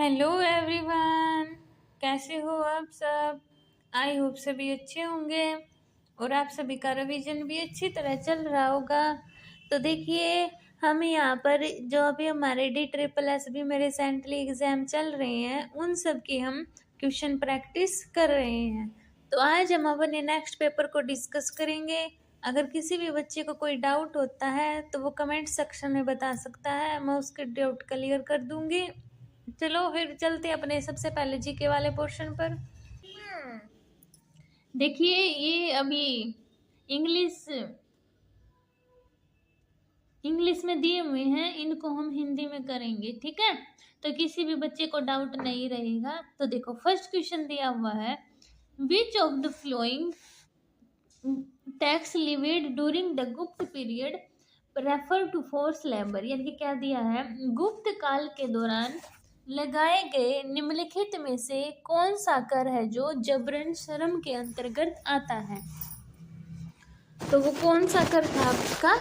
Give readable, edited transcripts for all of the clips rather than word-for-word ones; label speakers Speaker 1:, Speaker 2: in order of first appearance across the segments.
Speaker 1: Hello everyone, कैसे हो आप सब। आई होप सभी अच्छे होंगे और आप सभी का रिवीजन भी अच्छी तरह चल रहा होगा। तो देखिए, हम यहाँ पर जो अभी हमारे DSSS भी में रिसेंटली एग्ज़ाम चल रहे हैं, उन सब की हम क्वेश्चन प्रैक्टिस कर रहे हैं। तो आज हम अपने नेक्स्ट पेपर को डिस्कस करेंगे। अगर किसी भी बच्चे को कोई डाउट होता है तो वो कमेंट सेक्शन में बता सकता है, मैं उसके डाउट क्लियर कर दूंगी। चलो फिर चलते अपने सबसे पहले जीके वाले पोर्शन पर। देखिए, ये अभी इंग्लिश इंग्लिश में दिए हुए हैं, इनको हम हिंदी में करेंगे, ठीक है। तो किसी भी बच्चे को डाउट नहीं रहेगा। तो देखो, फर्स्ट क्वेश्चन दिया हुआ है, which of the following taxes levied during the Gupta period refer to forced labour. यानी कि क्या दिया है, गुप्त काल के दौरान लगाए गए निम्नलिखित में से कौन सा कर है जो जबरन श्रम के अंतर्गत आता है। तो वो कौन सा कर था आपका,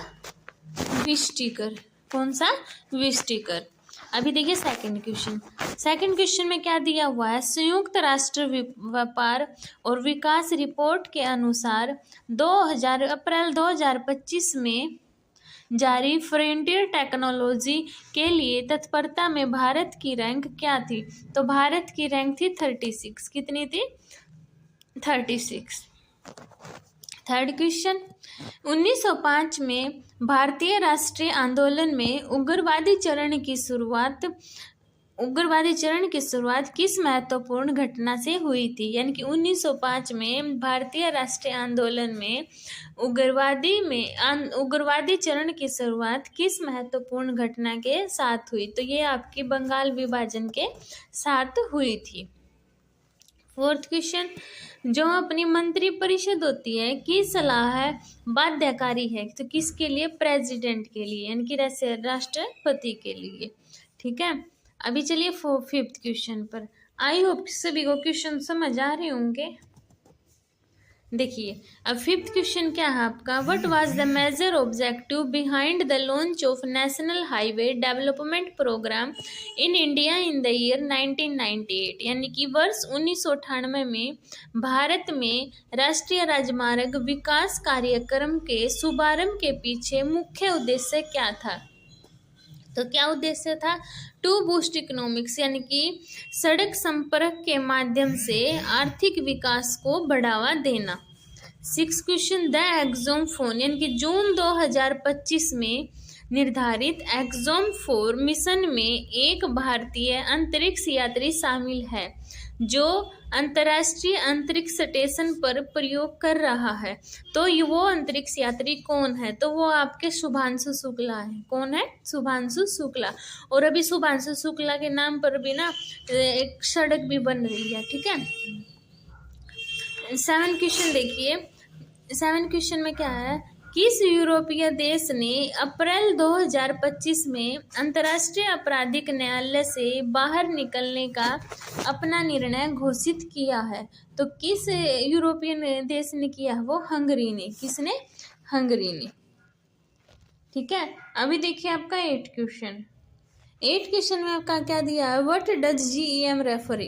Speaker 1: विष्टिकर। कौन सा, विष्टिकर। अभी देखिए सेकंड क्वेश्चन में क्या दिया हुआ है, संयुक्त राष्ट्र व्यापार और विकास रिपोर्ट के अनुसार अप्रैल 2025 में जारी फ्रंटियर टेक्नोलॉजी के लिए तत्परता में भारत की रैंक क्या थी। तो भारत की रैंक थी 36। कितनी थी, 36। थर्ड क्वेश्चन, 1905 में भारतीय राष्ट्रीय आंदोलन में उग्रवादी चरण की शुरुआत किस महत्वपूर्ण घटना से हुई थी। यानी कि 1905 में भारतीय राष्ट्रीय आंदोलन में उग्रवादी चरण की शुरुआत किस महत्वपूर्ण घटना के साथ हुई। तो ये आपकी बंगाल विभाजन के साथ हुई थी। फोर्थ क्वेश्चन, जो अपनी मंत्री परिषद होती है की सलाह है बाध्यकारी है। तो किसके लिए, प्रेसिडेंट के लिए, यानी कि राष्ट्रपति के लिए, ठीक है। अभी चलिए फिफ्थ क्वेश्चन पर। आई होप सभी को क्वेश्चन समझ आ रहे होंगे। देखिए, अब फिफ्थ क्वेश्चन क्या है आपका, what was the major objective behind the launch of national highway development programme in India in the year 1998। यानी कि वर्ष 1998 में भारत में राष्ट्रीय राजमार्ग विकास कार्यक्रम के शुभारंभ के पीछे मुख्य उद्देश्य क्या था। तो क्या उद्देश्य था, टू बूस्ट इकोनॉमिक्स, यानी कि सड़क संपर्क के माध्यम से आर्थिक विकास को बढ़ावा देना। सिक्स क्वेश्चन, द एक्सोम 4 यानी कि जून 2025 में निर्धारित एक्सोम 4 मिशन में एक भारतीय अंतरिक्ष यात्री शामिल है जो अंतर्राष्ट्रीय अंतरिक्ष स्टेशन पर प्रयोग कर रहा है। तो वो अंतरिक्ष यात्री कौन है, तो वो आपके शुभांशु शुक्ला है। कौन है, शुभांशु शुक्ला। और अभी शुभांशु शुक्ला के नाम पर भी ना एक सड़क भी बन रही है, ठीक है। सेवन क्वेश्चन देखिए, सेवन क्वेश्चन में क्या है, किस यूरोपीय देश ने अप्रैल 2025 में अंतर्राष्ट्रीय आपराधिक न्यायालय से बाहर निकलने का अपना निर्णय घोषित किया है। तो किस यूरोपियन देश ने किया है, वो हंगरी ने। किसने, हंगरी ने, ठीक है। अभी देखिए आपका एट क्वेश्चन में आपका क्या दिया है, what does GEM refer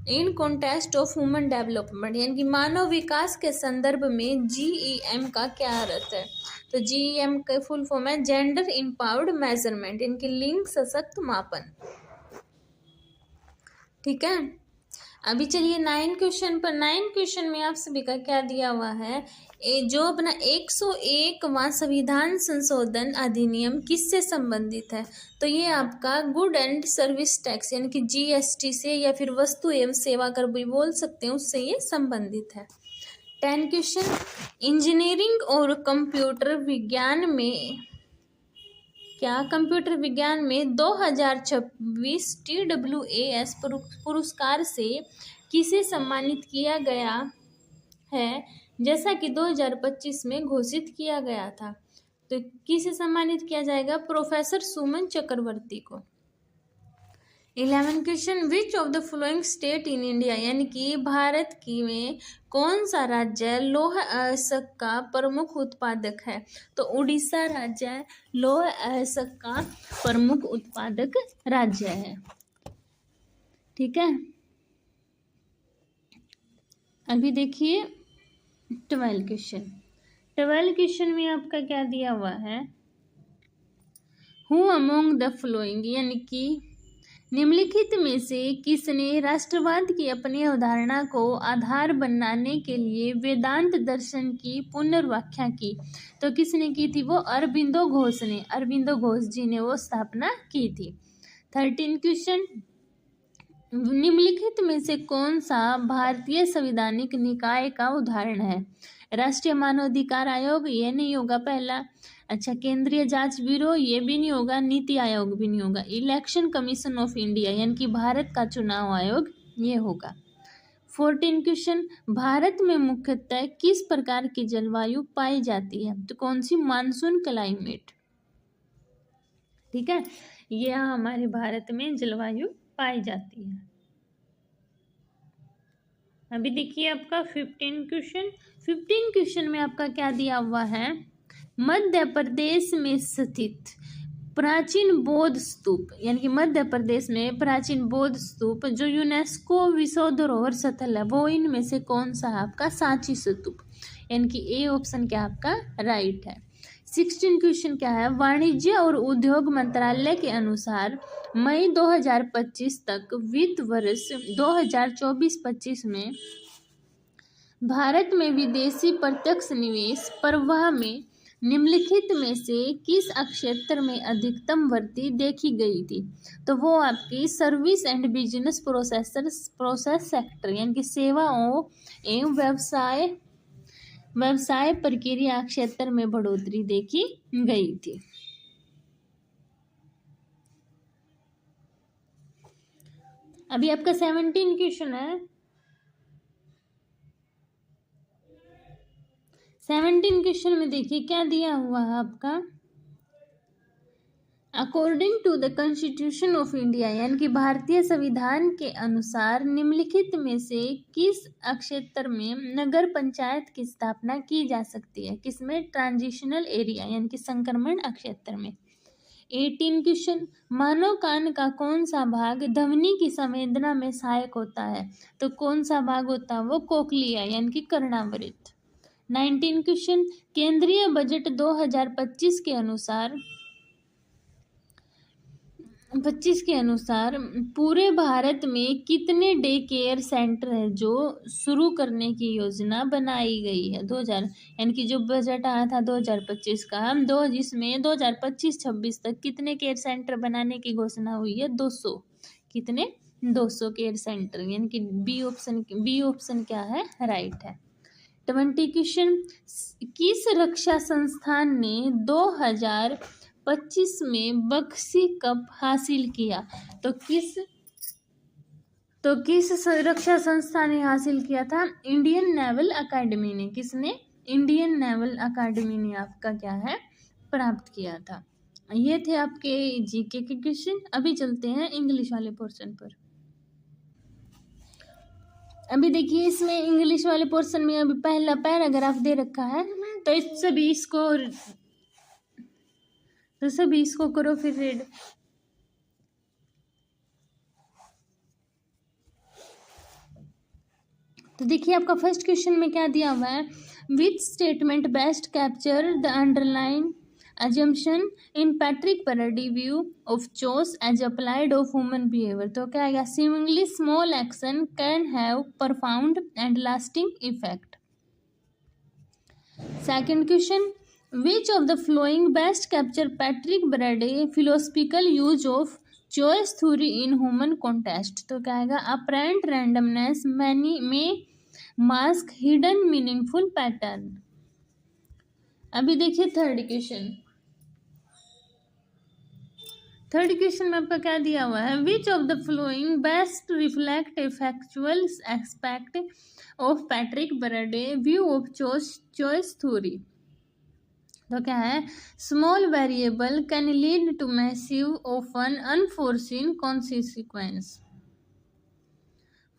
Speaker 1: in context of human development. यानी कि मानव विकास के संदर्भ में GEM का क्या अर्थ है। तो GEM का फुल फॉर्म है जेंडर इम्पावर्ड मेजरमेंट, इनकी लिंग सशक्त मापन, ठीक है। अभी चलिए नाइन क्वेश्चन में आप सभी का क्या दिया हुआ है, जो अपना 101वां संविधान संशोधन अधिनियम किससे संबंधित है। तो ये आपका गुड एंड सर्विस टैक्स यानी कि GST से, या फिर वस्तु एवं सेवा कर भी बोल सकते हैं, उससे ये संबंधित है। 10 क्वेश्चन, इंजीनियरिंग और कंप्यूटर विज्ञान में 2026 TWAS पुरस्कार से किसे सम्मानित किया गया है, जैसा कि 2025 में घोषित किया गया था। तो किसे सम्मानित किया जाएगा, प्रोफेसर सुमन चक्रवर्ती को। 11 question, which of the following state in India, यानी कि भारत की में कौन सा राज्य लौह अयस्क का प्रमुख उत्पादक है। तो उड़ीसा राज्य लौह अयस्क का प्रमुख उत्पादक राज्य है। ठीक है। अभी देखिए 12 क्वेश्चन में आपका क्या दिया हुआ है, हु अमोंग द फ्लोइंग, यानी कि निम्नलिखित में से किसने राष्ट्रवाद की अपनी अवधारणा को आधार बनाने के लिए वेदांत दर्शन की पुनर्व्याख्या की। तो किसने की थी वो, अरबिंदो घोष ने, अरबिंदो घोष जी ने वो स्थापना की थी। 13 क्वेश्चन, निम्नलिखित में से कौन सा भारतीय संवैधानिक निकाय का उदाहरण है। राष्ट्रीय मानवाधिकार आयोग, ये नहीं होगा पहला। अच्छा, केंद्रीय जांच ब्यूरो, ये भी नहीं होगा। नीति आयोग भी नहीं होगा। इलेक्शन कमीशन ऑफ इंडिया, यानी कि भारत का चुनाव आयोग, ये होगा। 14 क्वेश्चन, भारत में मुख्यतः किस प्रकार की जलवायु पाई जाती है। तो कौन सी, मानसून क्लाइमेट। ठीक है, ये हमारे भारत में जलवायु पाई जाती है। अभी देखिए आपका 15 क्वेश्चन में आपका क्या दिया हुआ है, मध्य प्रदेश में स्थित प्राचीन बौद्ध स्तूप, यानी कि मध्य प्रदेश में प्राचीन बौद्ध स्तूप जो यूनेस्को विश्व धरोहर स्थल है, वो इनमें से कौन सा है आपका, सांची स्तूप, यानी कि ए ऑप्शन क्या आपका राइट है। 16 क्वेश्चन क्या है, वाणिज्य और उद्योग मंत्रालय के अनुसार मई 2025 तक वित्त वर्ष 2024-25 में भारत में विदेशी प्रत्यक्ष निवेश प्रवाह में निम्नलिखित में से किस क्षेत्र में अधिकतम वृद्धि देखी गई थी। तो वो आपकी service and business process sector, यानी कि सेवाओं एवं व्यवसाय प्रक्रिया क्षेत्र में बढ़ोतरी देखी गई थी। अभी आपका 17 क्वेश्चन है। 17 क्वेश्चन में देखिए क्या दिया हुआ है आपका, according to the constitution of India, यानी कि भारतीय संविधान के अनुसार निम्नलिखित में से किस क्षेत्र में नगर पंचायत की स्थापना की जा सकती है। किसमें, ट्रांजिशनल एरिया, यानी कि संक्रमण क्षेत्र में। 18 क्वेश्चन, मानव कान का कौन सा भाग ध्वनि की संवेदना में सहायक होता है। तो कौन सा भाग होता है वो, कोक्लिया, यानी कि कर्णावृत्त। 19 क्वेश्चन, केंद्रीय बजट 2025 के अनुसार पूरे भारत में कितने डे केयर सेंटर है जो शुरू करने की योजना बनाई गई है। 2000, यानी कि जो बजट आया था 2025 का, जिसमें 2025-26 तक कितने केयर सेंटर बनाने की घोषणा हुई है, 200। कितने, 200 केयर सेंटर, यानी कि बी ऑप्शन क्या है राइट है। 20 क्वेश्चन, किस रक्षा संस्थान ने 2025 में बक्सी कप हासिल किया। तो किस रक्षा संस्थान ने हासिल किया था, इंडियन नेवल अकेडमी ने। किसने, इंडियन नेवल अकेडमी ने आपका क्या है प्राप्त किया था। ये थे आपके जीके के क्वेश्चन। अभी चलते हैं इंग्लिश वाले पोर्शन पर। अभी देखिए इसमें इंग्लिश वाले पोर्शन में अभी पहला पैराग्राफ दे रखा है, तो सभी इसको करो फिर रीड। तो देखिए आपका फर्स्ट क्वेश्चन में क्या दिया हुआ है, which statement best capture the underline assumption in Patrick Parady view of choice as applied of human behavior। तो क्या आएगा, seemingly small action can have profound and lasting effect। Second question, which of the following best capture Patrick Parady philosophical use of choice theory in human context। तो क्या आएगा, apparent randomness may mask hidden meaningful pattern। अभी देखिए third question में आपका क्या दिया हुआ है, which of the following best reflect a factual aspect of Patrick Brady view of choice theory. तो क्या है, small variable can lead to massive often unforeseen consequence.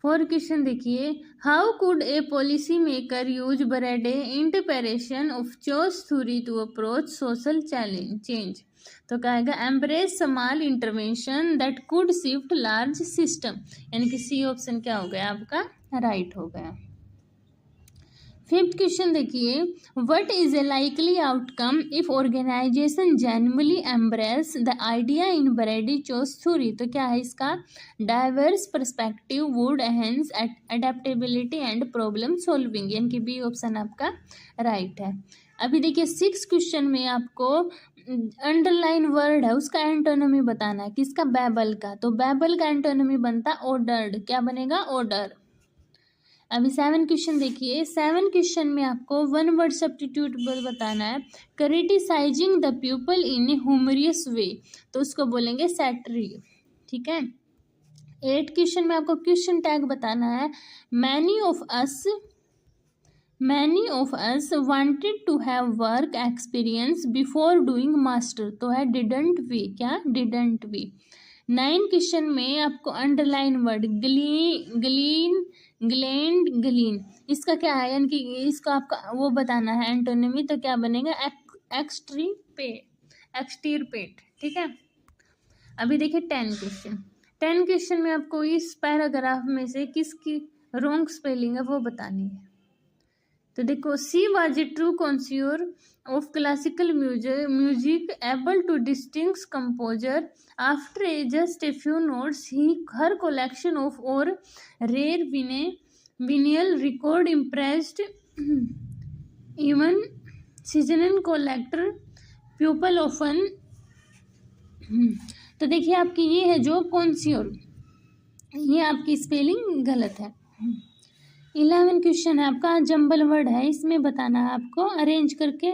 Speaker 1: 4 question देखिए, how could a policy maker use Brady interpretation of choice theory to approach social change. तो कहेगा embrace small intervention that could shift large system, यानी कि C option क्या हो गया आपका, right हो गया। फिफ्थ क्वेश्चन देखिए, what is a likely outcome if organisation genuinely embrace the idea in Brady chaos theory, तो क्या है इसका, diverse perspective would enhance adaptability and problem solving, यानी कि बी ऑप्शन आपका राइट है। अभी देखिए सिक्स क्वेश्चन में आपको अंडरलाइन वर्ड है उसका एंटोनिमी बताना है, किसका, बैबल का, तो बैबल का एंटोनिमी बनता ऑर्डर्ड, क्या बनेगा, ऑर्डर। अभी सेवन क्वेश्चन देखिए, सेवन क्वेश्चन में आपको वन वर्ड सब्स्टिट्यूट बताना है, क्रिटिसाइजिंग द पीपल इन ए ह्यूमरियस वे, तो उसको बोलेंगे सैटरी, ठीक है। एट क्वेश्चन में आपको क्वेश्चन टैग बताना है, many of us wanted to have work experience before doing master, तो है डिडंट वी, क्या, डिडंट वी। नाइन क्वेश्चन में आपको अंडरलाइन वर्ड ग्लेंड ग्लीन, इसका क्या है, यानी कि इसका आपका वो बताना है एंटोनिमी, तो क्या बनेगा, एक्सटीरपेट, ठीक है। अभी देखिए टेन क्वेश्चन में आपको इस पैराग्राफ में से किसकी रॉन्ग स्पेलिंग है वो बतानी है। तो देखो, she was a true connoisseur of classical music able to distinguish composer after just a few notes her collection of और rare vinyl record impressed even seasoned collector people often. तो देखिए आपकी ये है जो कंस्यूर, ये आपकी स्पेलिंग गलत है। 11 क्वेश्चन है आपका, जंबल वर्ड है, इसमें बताना है आपको अरेंज करके,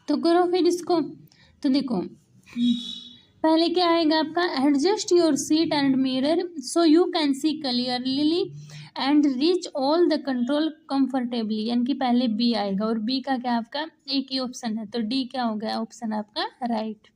Speaker 1: तो करो फिर इसको। तो देखो पहले क्या आएगा आपका, adjust your seat and mirror so you can see clearly and reach all the control comfortably, यानी कि पहले बी आएगा, और बी का क्या आपका एक ही ऑप्शन है, तो डी क्या हो गया ऑप्शन आपका राइट।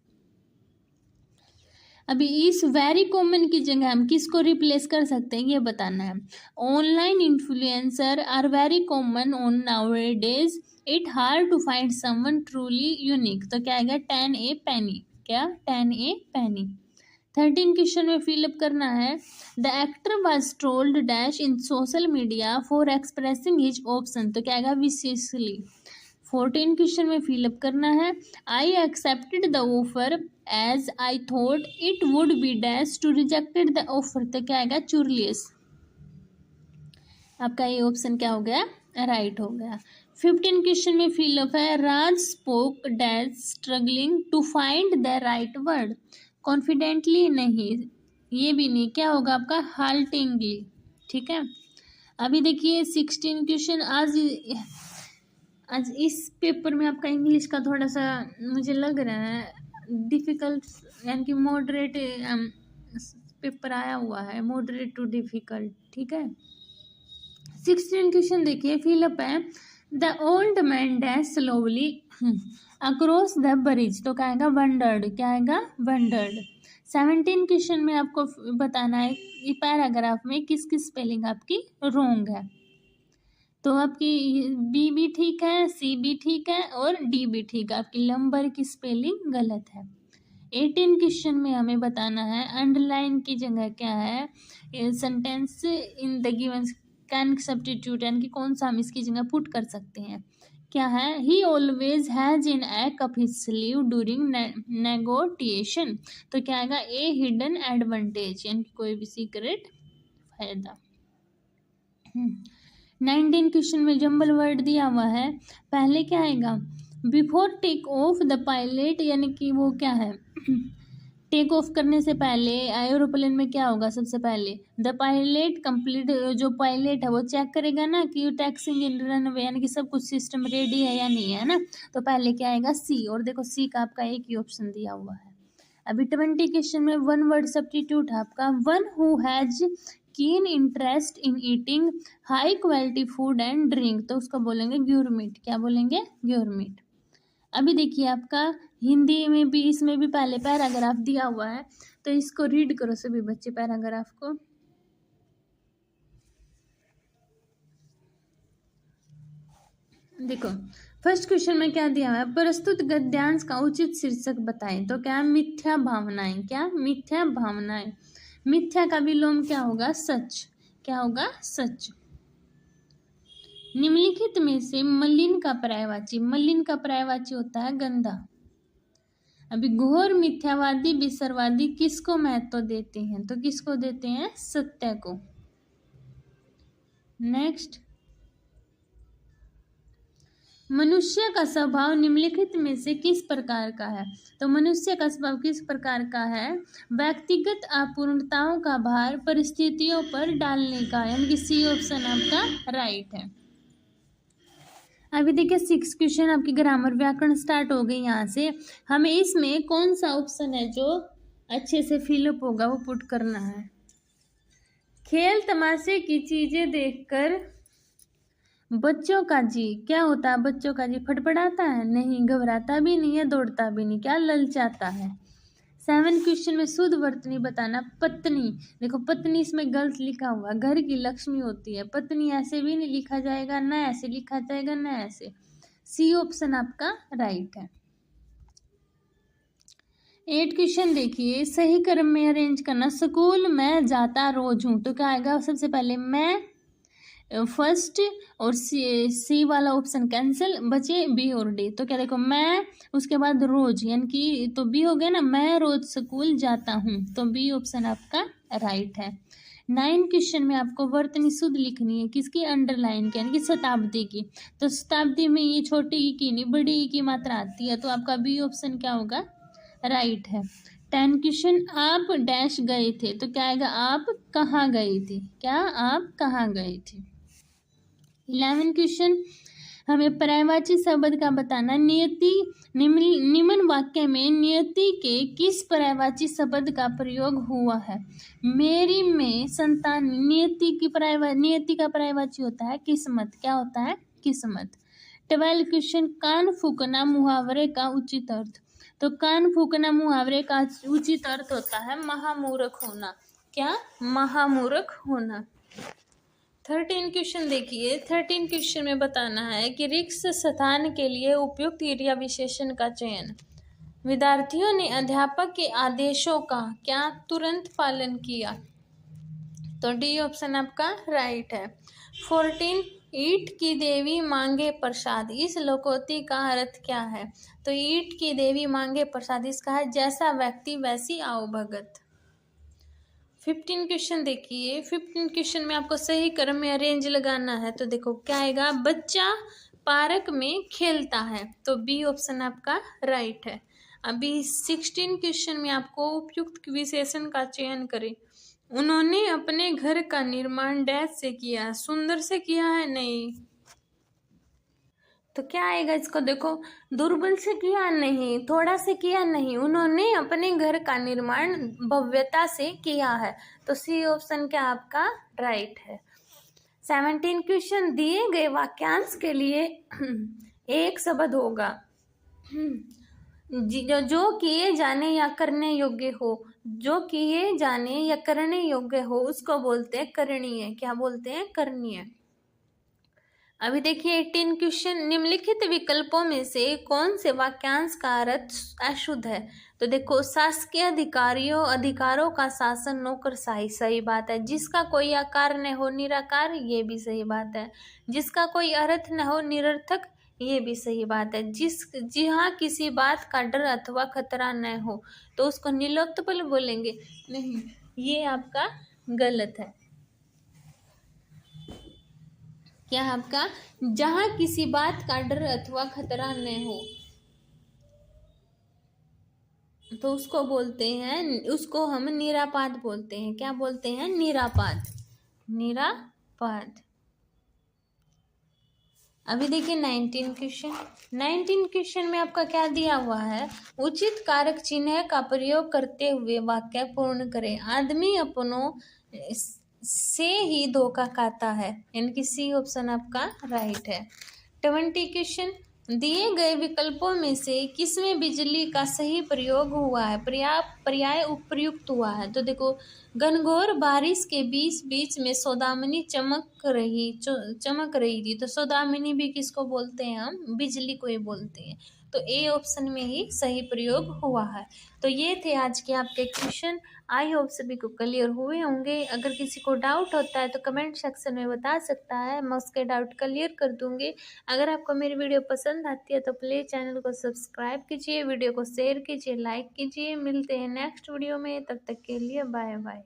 Speaker 1: अभी इस वेरी कॉमन की जगह हम किसको रिप्लेस कर सकते हैं ये बताना है। Online influencer are very common on nowadays, it hard to find someone truly unique, तो क्या आएगा 10 ए पेनी, क्या 10 ए पेनी। 13 क्वेश्चन में फिलअप करना है, the actor was trolled dash in social media for expressing his option, तो क्या आएगा विशियसली। 14 क्वेश्चन में फिलअप करना है, I accepted the offer as I thought it would be dash to rejected the offer, तो क्या आएगा चुरलियस, आपका ये ऑप्शन क्या हो गया राइट हो गया। 15 क्वेश्चन में फिलअप है, Raj spoke dash struggling to find the right word, confidently नहीं, ये भी नहीं, क्या होगा आपका हाल्टिंगली, ठीक है। अभी देखिए 16 क्वेश्चन, आज इस पेपर में आपका इंग्लिश का थोड़ा सा मुझे लग रहा है डिफ़िकल्ट, यानी कि मॉडरेट पेपर आया हुआ है, मॉडरेट टू डिफ़िकल्ट, ठीक है। 16 क्वेश्चन देखिए फिलअप है, the old man dash slowly across the bridge, तो क्या आएगा वंडर्ड, क्या आएगा वंडर्ड। 17 क्वेश्चन में आपको बताना है ये पैराग्राफ में किस किस स्पेलिंग आपकी रॉन्ग है, तो आपकी बी भी ठीक है, सी भी ठीक है और डी भी ठीक है, आपकी नंबर की स्पेलिंग गलत है। 18 क्वेश्चन में हमें बताना है अंडरलाइन की जगह क्या है, sentence in the given can substitute, यानी कि कौन सा हम इसकी जगह पुट कर सकते हैं, क्या है, he always has an ace up his sleeve during negotiation, तो क्या आएगा ए हिडन एडवांटेज, यानी कि कोई भी सीक्रेट फायदा। 19 क्वेश्चन में जंबल वर्ड दिया हुआ है, पहले क्या आएगा, before take off the pilot, यानी कि वो क्या है टेक ऑफ करने से पहले एरोप्लेन में क्या होगा, सबसे पहले द पायलट कंप्लीट, जो पायलट है वो चेक करेगा ना कि टैक्सिंग इन रनवे, यानी कि सब कुछ सिस्टम रेडी है या नहीं है ना, तो पहले क्या आएगा सी, और देखो सी का आपका एक ही ऑप्शन दिया हुआ है। अभी 20 क्वेश्चन में वन वर्ड सब्स्टिट्यूट है आपका, one who has keen interest in eating high quality food and drink, तो उसको बोलेंगे ग्यूरमीट, क्या बोलेंगे ग्यूरमीट। अभी देखिए आपका हिंदी में भी इसमें भी पहले पैराग्राफ दिया हुआ है, तो इसको रीड करो सभी बच्चे पैराग्राफ को। देखो फर्स्ट क्वेश्चन में क्या दिया हुआ है, प्रस्तुत गद्यांश का उचित शीर्षक बताएं। तो क्या है, मिथ्या भावनाएं। क्या, मिथ्या भावनाएं। मिथ्या का विलोम क्या होगा, सच। क्या होगा, सच। निम्नलिखित में से मलिन का पर्यायवाची, मलिन का पर्यायवाची होता है गंदा। अभी घोर मिथ्यावादी विसर्वादी किसको महत्व देते हैं, तो किसको देते हैं, सत्य को। नेक्स्ट, मनुष्य का स्वभाव निम्नलिखित में से किस प्रकार का है। तो मनुष्य का स्वभाव किस प्रकार का है, व्यक्तिगत अपूर्णताओं का भार परिस्थितियों पर डालने का, यानी कि सी ऑप्शन आपका राइट है। अभी देखिए 6 क्वेश्चन आपकी ग्रामर व्याकरण स्टार्ट हो गई। यहाँ से हमें इसमें कौन सा ऑप्शन है जो अच्छे से फिलअप होगा वो पुट करना है। खेल तमाशे की चीजें देखकर बच्चों का जी क्या होता है, बच्चों का जी फटफटाता है, नहीं, घबराता भी नहीं है, दौड़ता भी नहीं, क्या, ललचाता है। 7 क्वेश्चन में शुद्ध वर्तनी बताना, पत्नी। देखो पत्नी इसमें गलत लिखा हुआ, घर की लक्ष्मी होती है, पत्नी ऐसे भी नहीं लिखा जाएगा, ना ऐसे लिखा जाएगा, ना ऐसे। सी ऑप्शन आपका राइट है। 8 क्वेश्चन देखिए, सही क्रम में अरेंज करना, स्कूल में जाता रोज हूँ। तो क्या आएगा, सबसे पहले मैं, फर्स्ट और सी वाला ऑप्शन कैंसिल, बचे बी और डी। तो क्या देखो मैं, उसके बाद रोज, यानी कि तो बी हो गया ना, मैं रोज स्कूल जाता हूँ, तो बी ऑप्शन आपका राइट है। 9 क्वेश्चन में आपको वर्तनी शुद्ध लिखनी है, किसकी, अंडरलाइन की, यानी कि शताब्दी की। तो शताब्दी में ये छोटी ई की नहीं बड़ी ई की मात्रा आती है, तो आपका बी ऑप्शन क्या होगा, राइट है। 10 क्वेश्चन, आप डैश गए थे। तो क्या आएगा, आप कहाँ गए थे। क्या, आप कहाँ गए थे। 11 क्वेश्चन, हमें पर्यायवाची शब्द का बताना, नियति। निम्न वाक्य में नियति के किस पर्यायवाची शब्द का प्रयोग हुआ है। मेरी में संतान, नियति का पर्यायवाची होता है किस्मत। क्या होता है, किस्मत। 12 क्वेश्चन, कान फूकना मुहावरे का उचित अर्थ। तो कान फूकना मुहावरे का उचित अर्थ होता है महामूर्ख होना। क्या, महामूर्ख होना। 13 क्वेश्चन देखिए, 13 क्वेश्चन में बताना है कि रिक्त स्थान के लिए उपयुक्त क्रिया विशेषण का चयन। विद्यार्थियों ने अध्यापक के आदेशों का क्या तुरंत पालन किया। तो डी ऑप्शन आपका राइट है। 14, ईट की देवी मांगे प्रसाद, इस लोकोक्ति का अर्थ क्या है। तो ईट की देवी मांगे प्रसाद, इसका है जैसा व्यक्ति वैसी आओ भगत। 15 क्वेश्चन देखिए, 15 क्वेश्चन में आपको सही क्रम में अरेंज लगाना है। तो देखो क्या आएगा, बच्चा पार्क में खेलता है। तो बी ऑप्शन आपका राइट है। अभी 16 क्वेश्चन में आपको उपयुक्त विशेषण का चयन करें। उन्होंने अपने घर का निर्माण डैश से किया, सुंदर से किया है, नहीं। तो क्या आएगा, इसको देखो, दुर्बल से किया नहीं, थोड़ा से किया नहीं, उन्होंने अपने घर का निर्माण भव्यता से किया है। तो सी ऑप्शन क्या आपका राइट है। 17 क्वेश्चन, दिए गए वाक्यांश के लिए एक शब्द होगा जो किए जाने या करने योग्य हो। जो किए जाने या करने योग्य हो उसको बोलते हैं करणीय। क्या बोलते हैं, करणीय। अभी देखिए 18 क्वेश्चन, निम्नलिखित विकल्पों में से कौन से वाक्यांश का अर्थ अशुद्ध है। तो देखो, शासकीय अधिकारों का शासन नौकरशाही, सही बात है। जिसका कोई आकार न हो निराकार, ये भी सही बात है। जिसका कोई अर्थ न हो निरर्थक, ये भी सही बात है। जहाँ किसी बात का डर अथवा खतरा न हो तो उसको निर्लिप्त बोलेंगे, नहीं, ये आपका गलत है। क्या आपका, जहां किसी बात का डर अथवा खतरा न हो तो उसको बोलते हैं, उसको हम निरापाद बोलते हैं। क्या बोलते हैं, निरापाद, निरापाद। अभी देखिए 19 क्वेश्चन, 19 क्वेश्चन में आपका क्या दिया हुआ है, उचित कारक चिन्ह का प्रयोग करते हुए वाक्य पूर्ण करें। आदमी अपनों से ही धोखा खाता है, यानी कि सी ऑप्शन आपका राइट है। 20 क्वेश्चन, दिए गए विकल्पों में से किसमें बिजली का सही प्रयोग हुआ है, पर्याय उपयुक्त हुआ है। तो देखो, घनघोर बारिश के बीच बीच में सौदामिनी चमक रही थी। तो सौदामिनी भी किसको बोलते हैं हम, बिजली को ही बोलते हैं। तो ए ऑप्शन में ही सही प्रयोग हुआ है। तो ये थे आज के आपके क्वेश्चन। आई होप सभी को क्लियर हुए होंगे। अगर किसी को डाउट होता है तो कमेंट सेक्शन में बता सकता है, मैं उसके डाउट क्लियर कर दूंगी। अगर आपको मेरी वीडियो पसंद आती है तो प्लीज़ चैनल को सब्सक्राइब कीजिए, वीडियो को शेयर कीजिए, लाइक कीजिए। मिलते हैं नेक्स्ट वीडियो में, तब तक के लिए बाय बाय।